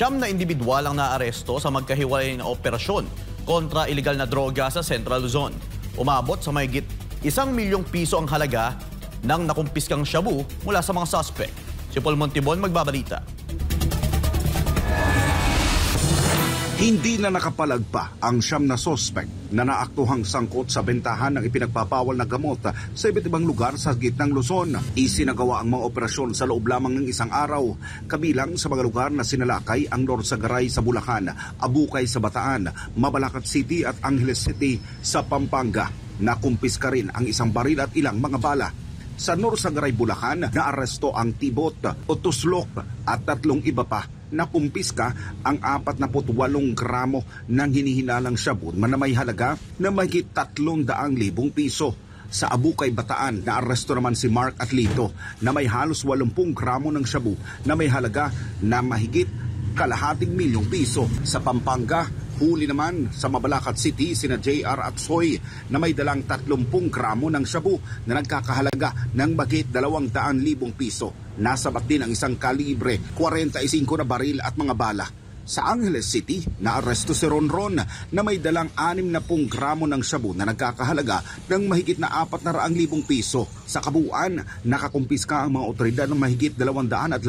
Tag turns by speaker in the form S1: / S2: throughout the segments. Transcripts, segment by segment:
S1: Siyam na individual ang naaresto sa magkahiwalay na operasyon kontra iligal na droga sa Central Luzon. Umabot sa mahigit 1 milyong piso ang halaga ng nakumpiskang shabu mula sa mga suspect. Si Paul Montibon magbabalita.
S2: Hindi na nakapalag pa ang siyam na suspect na naaktuhang sangkot sa bentahan ng ipinagpapawal na gamot sa iba't ibang lugar sa gitnang Luzon. Isinagawa ang mga operasyon sa loob lamang ng isang araw. Kabilang sa mga lugar na sinalakay ang Norsagaray sa Bulacan, Abukay sa Bataan, Mabalacat City at Angeles City sa Pampanga. Nakumpiska rin ang isang baril at ilang mga bala. Sa Norsagaray, Bulacan, naaresto ang tibot o tuslok at 3 iba pa. Nakumpiska ang 48 gramo ng hinihinalang shabu na may halaga na mahigit 300,000 piso. Sa Abukay, Bataan, naaresto naman si Mark Atlito na may halos 80 gramo ng shabu na may halaga na mahigit 250,000 piso. Sa Pampanga, huli naman sa Mabalacat City sina JR at Soy na may dalang 30 gramo ng shabu na nagkakahalaga ng mahigit 200,000 piso. Nasabat din ang isang kalibre, 45 na baril at mga bala. Sa Angeles City, naaresto si Ronron na may dalang 60 gramo ng shabu na nagkakahalaga ng mahigit na 400,000 piso. Sa kabuuan, nakakumpiska ang mga otoridad ng mahigit 218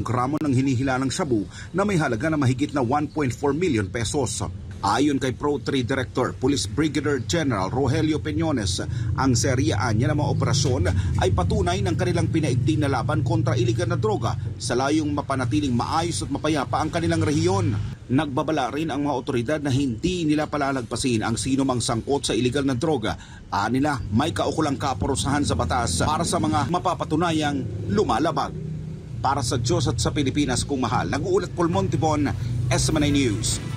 S2: gramo ng hinihilalang shabu na may halaga na mahigit na 1.4 million pesos. Ayon kay Pro 3 Director, Police Brigadier General Rogelio Peñones, ang seryaan niya ng mga operasyon ay patunay ng kanilang pinaigting na laban kontra iligal na droga sa layong mapanatiling maayos at mapayapa ang kanilang rehiyon. Nagbabala rin ang mga otoridad na hindi nila palalagpasin ang sino mang sangkot sa iligal na droga. Anila, may kaukulang kaparusahan sa batas para sa mga mapapatunayang lumalabag. Para sa Diyos at sa Pilipinas kung mahal, nag-uulat Paul Montibon, SMNA News.